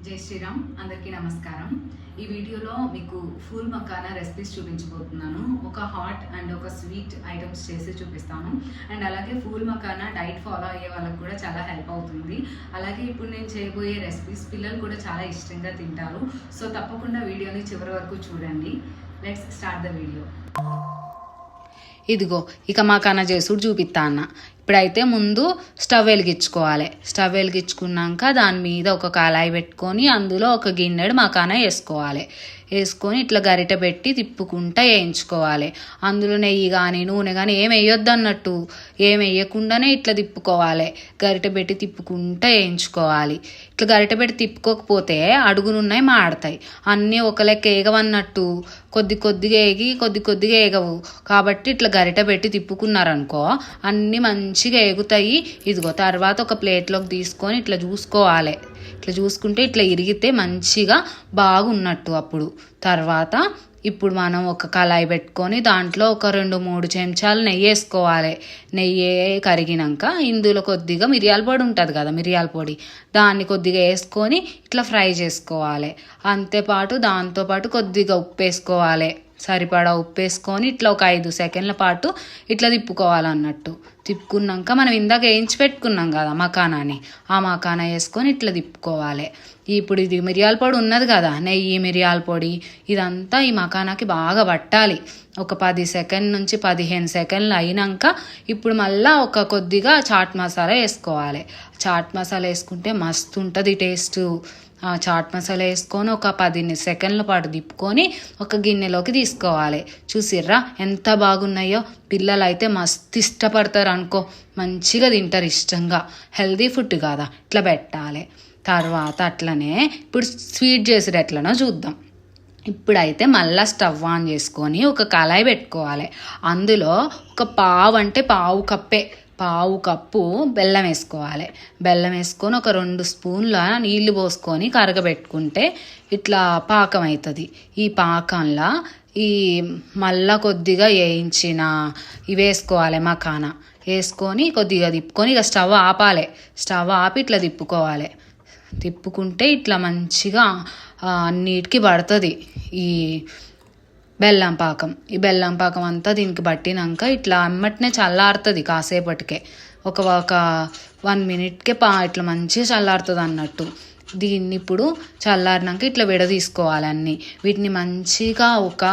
జై శ్రీరామ్, అందరికీ నమస్కారం. ఈ వీడియోలో మీకు ఫూల్ మకానా రెసిపీస్ చూపించబోతున్నాను. ఒక హాట్ అండ్ ఒక స్వీట్ ఐటమ్స్ చేసి చూపిస్తాను. అండ్ అలాగే ఫూల్ మకానా డైట్ ఫాలో అయ్యే వాళ్ళకి కూడా చాలా హెల్ప్ అవుతుంది. అలాగే ఇప్పుడు నేను చేయబోయే రెసిపీస్ పిల్లలు కూడా చాలా ఇష్టంగా తింటారు. సో తప్పకుండా వీడియోని చివరి వరకు చూడండి. Let's start the video. ఇదిగో ఇక మకానా చేసుడు చూపిస్తా అన్న. ఇప్పుడైతే ముందు స్టవ్ వెలిగించుకోవాలి. స్టవ్ వెలిగించుకున్నాక దాని మీద ఒక కళాయి పెట్టుకొని అందులో ఒక గిన్నెడు మకానా వేసుకోవాలి. వేసుకొని ఇట్లా గరిటె పెట్టి తిప్పుకుంటా వేయించుకోవాలి. అందులో నెయ్యి కానీ నూనె కానీ ఏం వేయొద్దు అన్నట్టు, ఏం వేయకుండానే ఇట్లా తిప్పుకోవాలి. గరిటె పెట్టి తిప్పుకుంటా వేయించుకోవాలి. ఇట్లా గరిటె పెట్టి తిప్పుకోకపోతే అడుగునున్నాయి మాడతాయి. అన్నీ ఒక లెక్క వేగవన్నట్టు, కొద్ది కొద్దిగా వేగి కొద్ది కొద్దిగా వేగవు. కాబట్టి ఇట్లా గరిటె పెట్టి తిప్పుకున్నారనుకో అన్నీ మంచిగా వేగుతాయి. ఇదిగో తర్వాత ఒక ప్లేట్లోకి తీసుకొని ఇట్లా చూసుకోవాలి. ఇట్లా చూసుకుంటే ఇట్లా ఇరిగితే మంచిగా బాగున్నట్టు. అప్పుడు తర్వాత ఇప్పుడు మనం ఒక కళాయి పెట్టుకొని దాంట్లో ఒక 2-3 చెంచాలు నెయ్యి వేసుకోవాలి. నెయ్యి కరిగినాక ఇందులో కొద్దిగా మిరియాల పొడి ఉంటుంది కదా, మిరియాల పొడి దాన్ని కొద్దిగా వేసుకొని ఇట్లా ఫ్రై చేసుకోవాలి. అంతేపాటు దాంతోపాటు కొద్దిగా ఉప్పు వేసుకోవాలి. సరిపడా ఉప్పు వేసుకొని ఇట్లా ఒక 5 సెకండ్ల పాటు ఇట్లా తిప్పుకోవాలన్నట్టు. తిప్పుకున్నాక మనం ఇందాక వేయించి పెట్టుకున్నాం కదా మకానాని, ఆ మకానా వేసుకొని ఇట్లా తిప్పుకోవాలి. ఇప్పుడు ఇది మిరియాల పొడి ఉన్నది కదా, నెయ్యి మిరియాల పొడి ఇదంతా ఈ మకానాకి బాగా పట్టాలి. ఒక 10 సెకండ్ నుంచి 15 సెకండ్లు అయినాక ఇప్పుడు మళ్ళీ ఒక కొద్దిగా చాట్ మసాలా వేసుకోవాలి. చాట్ మసాలా వేసుకుంటే మస్తు ఉంటుంది టేస్ట్. చాట్ మసాలా వేసుకొని ఒక 10 సెకండ్ల పాటు తిప్పుకొని ఒక గిన్నెలోకి తీసుకోవాలి. చూసిర్రా ఎంత బాగున్నాయో. పిల్లలు అయితే మస్తు ఇష్టపడతారు అనుకో, మంచిగా తింటారు ఇష్టంగా. హెల్దీ ఫుడ్ కదా, ఇట్లా పెట్టాలి. తర్వాత అట్లనే ఇప్పుడు స్వీట్ చేసేది ఎట్లనో చూద్దాం. ఇప్పుడైతే మళ్ళీ స్టవ్ ఆన్ చేసుకొని ఒక కళాయి పెట్టుకోవాలి. అందులో ఒక పావు కప్పు బెల్లం వేసుకోవాలి. బెల్లం వేసుకొని ఒక 2 స్పూన్ల నీళ్లు పోసుకొని కరగబెట్టుకుంటే ఇట్లా పాకం అవుతుంది. ఈ పాకంలో ఈ మళ్ళా కొద్దిగా వేయించిన ఇవి వేసుకోవాలి. మకానా వేసుకొని కొద్దిగా తిప్పుకొని ఇక స్టవ్ ఆపాలి. స్టవ్ ఆపి ఇట్లా తిప్పుకోవాలి. తిప్పుకుంటే ఇట్లా మంచిగా అన్నిటికీ పడుతుంది ఈ బెల్లం పాకం. ఈ బెల్లం పాకం అంతా దీనికి పట్టినాక ఇట్లా అమ్మటనే చల్లారుతుంది కాసేపటికే. ఒక 1 మినిట్కే ఇట్లా మంచిగా చల్లారుతుంది అన్నట్టు. దీన్ని ఇప్పుడు చల్లారినాక ఇట్లా విడదీసుకోవాలి అన్నీ. వీటిని మంచిగా ఒక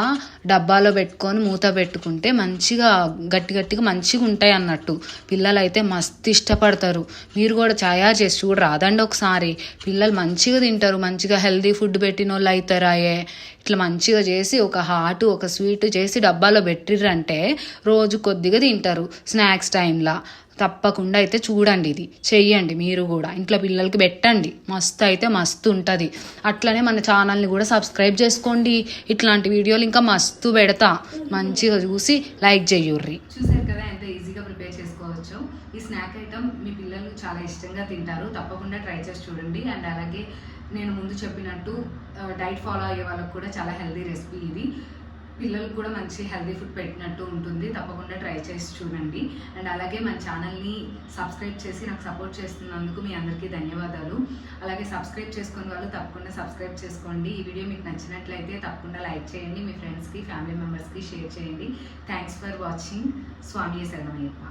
డబ్బాలో పెట్టుకొని మూత పెట్టుకుంటే మంచిగా గట్టిగా మంచిగా ఉంటాయి అన్నట్టు. పిల్లలు అయితే మస్తు ఇష్టపడతారు. మీరు కూడా తయారు చేసి చూడరాదండి ఒకసారి. పిల్లలు మంచిగా తింటారు. మంచిగా హెల్దీ ఫుడ్ పెట్టిన వాళ్ళు అవుతారాయే. ఇట్లా మంచిగా చేసి ఒక హాట్ ఒక స్వీట్ చేసి డబ్బాలో పెట్టిర్రంటే రోజు కొద్దిగా తింటారు స్నాక్స్ టైంలో. తప్పకుండా అయితే చూడండి, ఇది చెయ్యండి మీరు కూడా. ఇంట్లో పిల్లలకి పెట్టండి, మస్తు అయితే మస్తు ఉంటుంది. అట్లనే మన ఛానల్ని కూడా సబ్స్క్రైబ్ చేసుకోండి. ఇట్లాంటి వీడియోలు ఇంకా మస్తు పెడతా, మంచిగా చూసి లైక్ చేయుర్రి. చూసారు కదా ఎంత ఈజీగా ప్రిపేర్ చేసుకోవచ్చు. ఈ స్నాక్ ఐటమ్ మీ పిల్లలు చాలా ఇష్టంగా తింటారు. తప్పకుండా ట్రై చేసి చూడండి. అండ్ అలాగే నేను ముందు చెప్పినట్టు డైట్ ఫాలో అయ్యే వాళ్ళకి కూడా చాలా హెల్దీ రెసిపీ ఇది. పిల్లలకు కూడా మంచి హెల్దీ ఫుడ్ పెట్టినట్టు ఉంటుంది. తప్పకుండా ట్రై చేసి చూడండి. అండ్ అలాగే మన ఛానల్ని సబ్స్క్రైబ్ చేసి నాకు సపోర్ట్ చేస్తున్నందుకు మీ అందరికీ ధన్యవాదాలు. అలాగే సబ్స్క్రైబ్ చేసుకునే వాళ్ళు తప్పకుండా సబ్స్క్రైబ్ చేసుకోండి. ఈ వీడియో మీకు నచ్చినట్లయితే తప్పకుండా లైక్ చేయండి. మీ ఫ్రెండ్స్కి ఫ్యామిలీ మెంబర్స్కి షేర్ చేయండి. Thanks for watching. స్వామి శరణమయ్యప్ప.